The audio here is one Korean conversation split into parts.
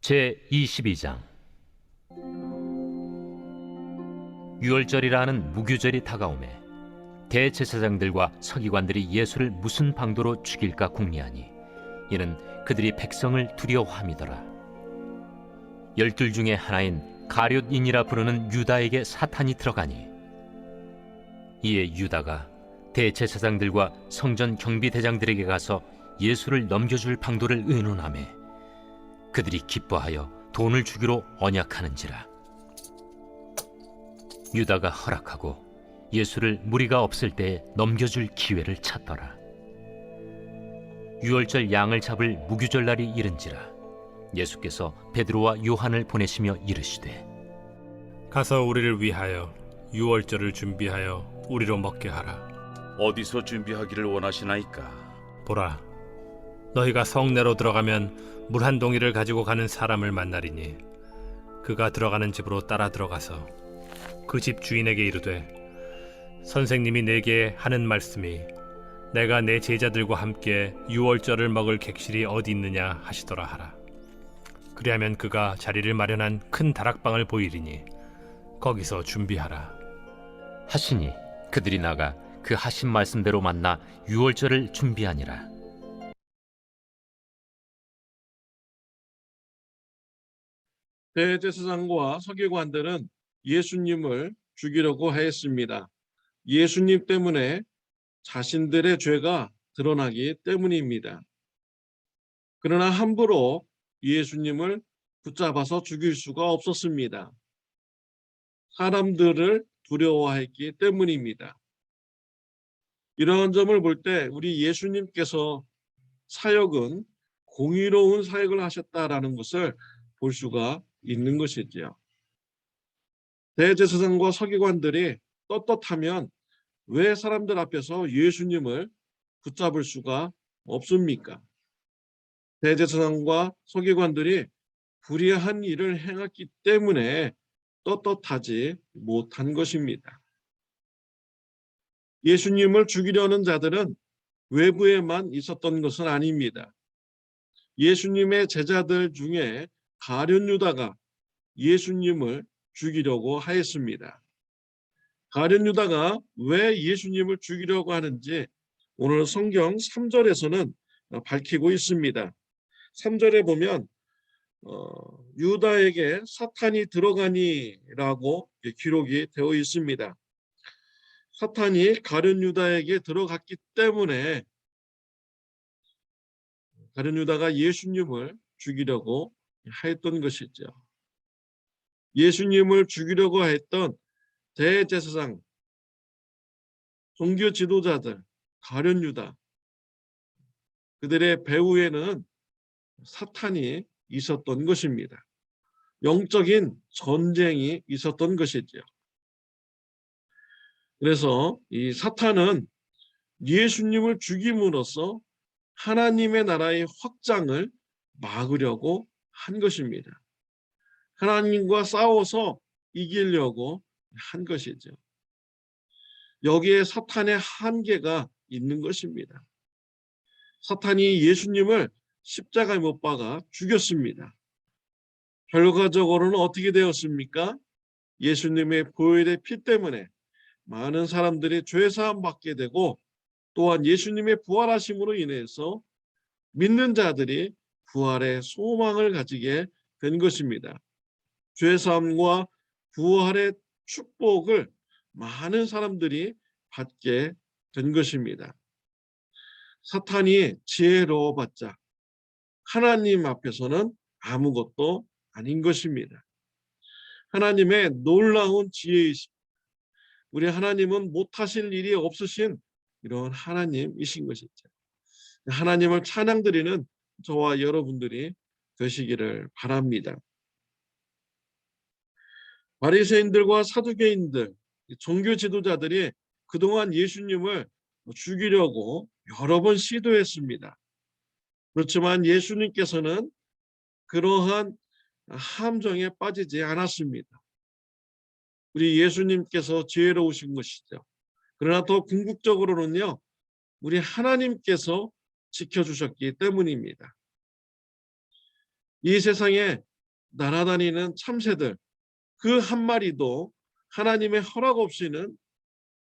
제22장. 유월절이라 하는 무교절이 다가오매 대제사장들과 서기관들이 예수를 무슨 방도로 죽일까 궁리하니 이는 그들이 백성을 두려워함이더라. 열둘 중에 하나인 가룟인이라 부르는 유다에게 사탄이 들어가니 이에 유다가 대제사장들과 성전 경비대장들에게 가서 예수를 넘겨줄 방도를 의논하매 그들이 기뻐하여 돈을 주기로 언약하는지라. 유다가 허락하고 예수를 무리가 없을 때에 넘겨줄 기회를 찾더라. 유월절 양을 잡을 무교절 날이 이른지라. 예수께서 베드로와 요한을 보내시며 이르시되 가서 우리를 위하여 유월절을 준비하여 우리로 먹게 하라. 어디서 준비하기를 원하시나이까? 보라, 너희가 성내로 들어가면 물 한 동이를 가지고 가는 사람을 만나리니 그가 들어가는 집으로 따라 들어가서 그 집 주인에게 이르되 선생님이 내게 하는 말씀이 내가 내 제자들과 함께 유월절을 먹을 객실이 어디 있느냐 하시더라 하라. 그리하면 그가 자리를 마련한 큰 다락방을 보이리니 거기서 준비하라 하시니 그들이 나가 그 하신 말씀대로 만나 유월절을 준비하니라. 대제사장과 서기관들은 예수님을 죽이려고 하였습니다. 예수님 때문에 자신들의 죄가 드러나기 때문입니다. 그러나 함부로 예수님을 붙잡아서 죽일 수가 없었습니다. 사람들을 두려워했기 때문입니다. 이러한 점을 볼 때 우리 예수님께서 사역은 공의로운 사역을 하셨다라는 것을 볼 수가 있는 것이지요. 대제사장과 서기관들이 떳떳하면 왜 사람들 앞에서 예수님을 붙잡을 수가 없습니까? 대제사장과 서기관들이 불의한 일을 행했기 때문에 떳떳하지 못한 것입니다. 예수님을 죽이려는 자들은 외부에만 있었던 것은 아닙니다. 예수님의 제자들 중에 가룟 유다가 예수님을 죽이려고 하였습니다. 가룟 유다가 왜 예수님을 죽이려고 하는지 오늘 성경 3절에서는 밝히고 있습니다. 3절에 보면 유다에게 사탄이 들어가니라고 기록이 되어 있습니다. 사탄이 가룟 유다에게 들어갔기 때문에 가룟 유다가 예수님을 죽이려고 하였던 것이죠. 예수님을 죽이려고 했던 대제사장, 종교 지도자들, 가룟 유다, 그들의 배후에는 사탄이 있었던 것입니다. 영적인 전쟁이 있었던 것이죠. 그래서 이 사탄은 예수님을 죽임으로써 하나님의 나라의 확장을 막으려고 한 것입니다. 하나님과 싸워서 이기려고 한 것이죠. 여기에 사탄의 한계가 있는 것입니다. 사탄이 예수님을 십자가에 못 박아 죽였습니다. 결과적으로는 어떻게 되었습니까? 예수님의 보혈의 피 때문에 많은 사람들이 죄사함 받게 되고 또한 예수님의 부활하심으로 인해서 믿는 자들이 부활의 소망을 가지게 된 것입니다. 죄사함과 부활의 축복을 많은 사람들이 받게 된 것입니다. 사탄이 지혜로워봤자 하나님 앞에서는 아무것도 아닌 것입니다. 하나님의 놀라운 지혜이십니다. 우리 하나님은 못하실 일이 없으신 이런 하나님이신 것이죠. 하나님을 찬양드리는 저와 여러분들이 되시기를 바랍니다. 바리새인들과 사두개인들, 종교 지도자들이 그동안 예수님을 죽이려고 여러 번 시도했습니다. 그렇지만 예수님께서는 그러한 함정에 빠지지 않았습니다. 우리 예수님께서 지혜로우신 것이죠. 그러나 더 궁극적으로는요, 우리 하나님께서 지켜주셨기 때문입니다. 이 세상에 날아다니는 참새들 그 한 마리도 하나님의 허락 없이는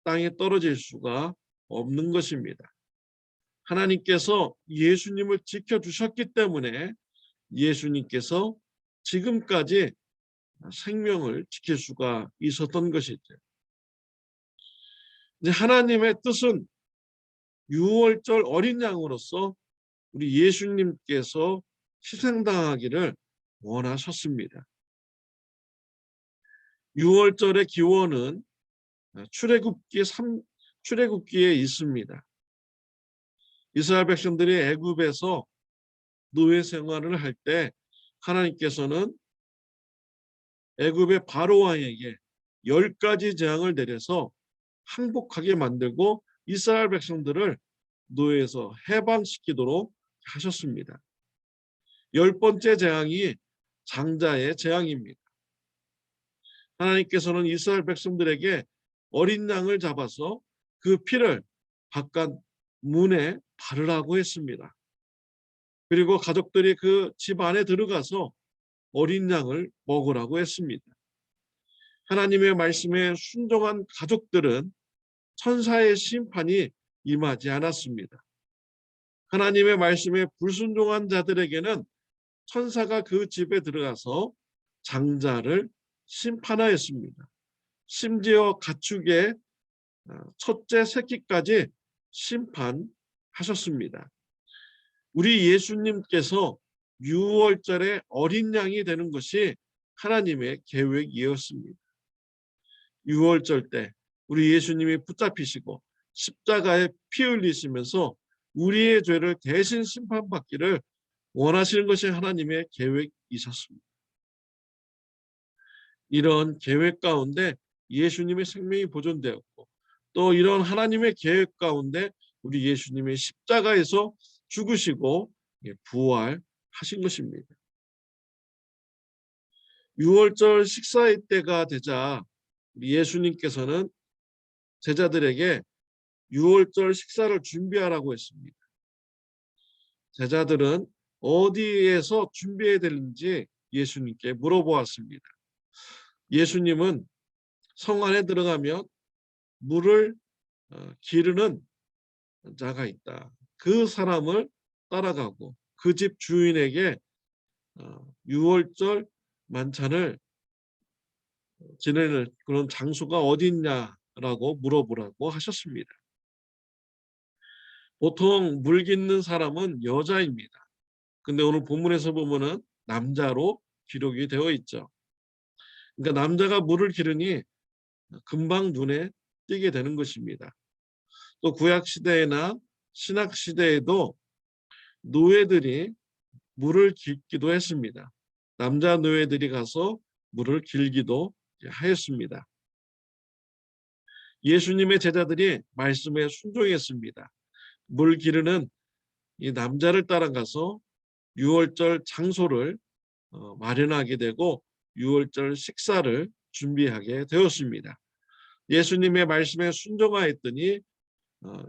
땅에 떨어질 수가 없는 것입니다. 하나님께서 예수님을 지켜주셨기 때문에 예수님께서 지금까지 생명을 지킬 수가 있었던 것이죠. 이제 하나님의 뜻은 유월절 어린 양으로서 우리 예수님께서 희생당하기를 원하셨습니다. 유월절의 기원은 출애굽기에 있습니다. 이스라엘 백성들이 애굽에서 노예 생활을 할 때 하나님께서는 애굽의 바로 왕에게 10가지 재앙을 내려서 항복하게 만들고 이스라엘 백성들을 노예에서 해방시키도록 하셨습니다. 10번째 재앙이 장자의 재앙입니다. 하나님께서는 이스라엘 백성들에게 어린 양을 잡아서 그 피를 바깥 문에 바르라고 했습니다. 그리고 가족들이 그 집 안에 들어가서 어린 양을 먹으라고 했습니다. 하나님의 말씀에 순종한 가족들은 천사의 심판이 임하지 않았습니다. 하나님의 말씀에 불순종한 자들에게는 천사가 그 집에 들어가서 장자를 심판하였습니다. 심지어 가축의 첫째 새끼까지 심판하셨습니다. 우리 예수님께서 유월절에 어린 양이 되는 것이 하나님의 계획이었습니다. 유월절 때 우리 예수님이 붙잡히시고 십자가에 피 흘리시면서 우리의 죄를 대신 심판받기를 원하시는 것이 하나님의 계획이셨습니다. 이런 계획 가운데 예수님의 생명이 보존되었고 또 이런 하나님의 계획 가운데 우리 예수님의 십자가에서 죽으시고 부활하신 것입니다. 유월절 식사의 때가 되자 우리 예수님께서는 제자들에게 유월절 식사를 준비하라고 했습니다. 제자들은 어디에서 준비해야 되는지 예수님께 물어보았습니다. 예수님은 성 안에 들어가면 물을 기르는 자가 있다. 그 사람을 따라가고 그 집 주인에게 유월절 만찬을 지내는 그런 장소가 어디 있냐라고 물어보라고 하셨습니다. 보통 물 깃는 사람은 여자입니다. 근데 오늘 본문에서 보면은 남자로 기록이 되어 있죠. 그러니까 남자가 물을 기르니 금방 눈에 띄게 되는 것입니다. 또 구약 시대나 신약 시대에도 노예들이 물을 깃기도 했습니다. 남자 노예들이 가서 물을 길기도 하였습니다. 예수님의 제자들이 말씀에 순종했습니다. 물 기르는 이 남자를 따라가서 유월절 장소를 마련하게 되고 유월절 식사를 준비하게 되었습니다. 예수님의 말씀에 순종하였더니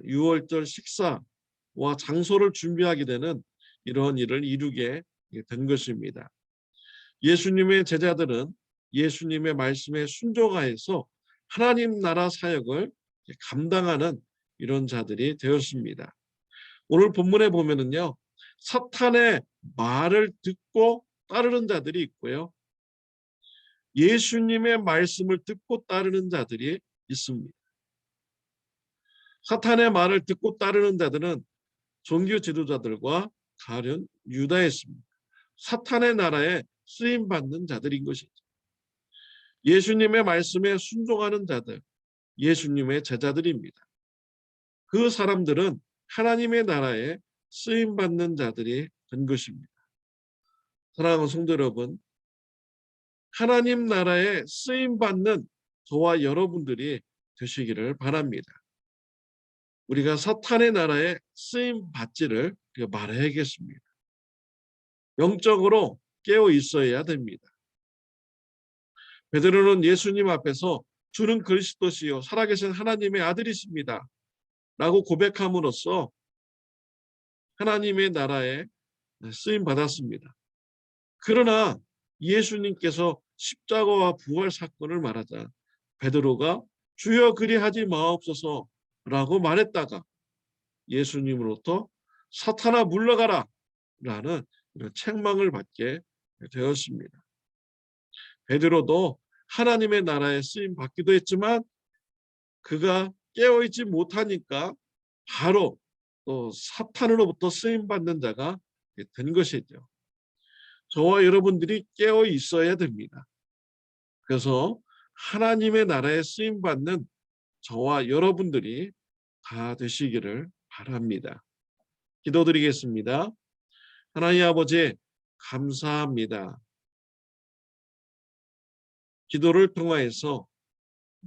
유월절 식사와 장소를 준비하게 되는 이런 일을 이루게 된 것입니다. 예수님의 제자들은 예수님의 말씀에 순종하여서 하나님 나라 사역을 감당하는 이런 자들이 되었습니다. 오늘 본문에 보면은요, 사탄의 말을 듣고 따르는 자들이 있고요, 예수님의 말씀을 듣고 따르는 자들이 있습니다. 사탄의 말을 듣고 따르는 자들은 종교 지도자들과 가련 유다였습니다. 사탄의 나라에 쓰임 받는 자들인 것이죠. 예수님의 말씀에 순종하는 자들, 예수님의 제자들입니다. 그 사람들은 하나님의 나라에 쓰임 받는 자들이 된 것입니다. 사랑하는 성도 여러분, 하나님 나라에 쓰임 받는 저와 여러분들이 되시기를 바랍니다. 우리가 사탄의 나라에 쓰임 받지를 말해야겠습니다. 영적으로 깨어 있어야 됩니다. 베드로는 예수님 앞에서 주는 그리스도시요 살아계신 하나님의 아들이십니다 라고 고백함으로써 하나님의 나라에 쓰임 받았습니다. 그러나 예수님께서 십자가와 부활 사건을 말하자 베드로가 주여 그리하지 마옵소서라고 말했다가 예수님으로부터 사탄아 물러가라 라는 이런 책망을 받게 되었습니다. 베드로도 하나님의 나라에 쓰임 받기도 했지만 그가 깨어있지 못하니까 바로 또 사탄으로부터 쓰임 받는 자가 된 것이죠. 저와 여러분들이 깨어 있어야 됩니다. 그래서 하나님의 나라에 쓰임 받는 저와 여러분들이 다 되시기를 바랍니다. 기도드리겠습니다. 하나님 아버지 감사합니다. 기도를 통하여서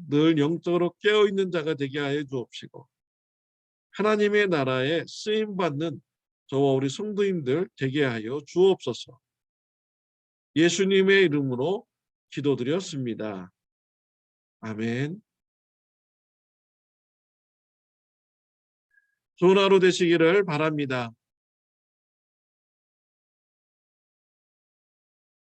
늘 영적으로 깨어있는 자가 되게 하여 주옵시고 하나님의 나라에 쓰임받는 저와 우리 성도님들 되게 하여 주옵소서. 예수님의 이름으로 기도드렸습니다. 아멘. 좋은 하루 되시기를 바랍니다.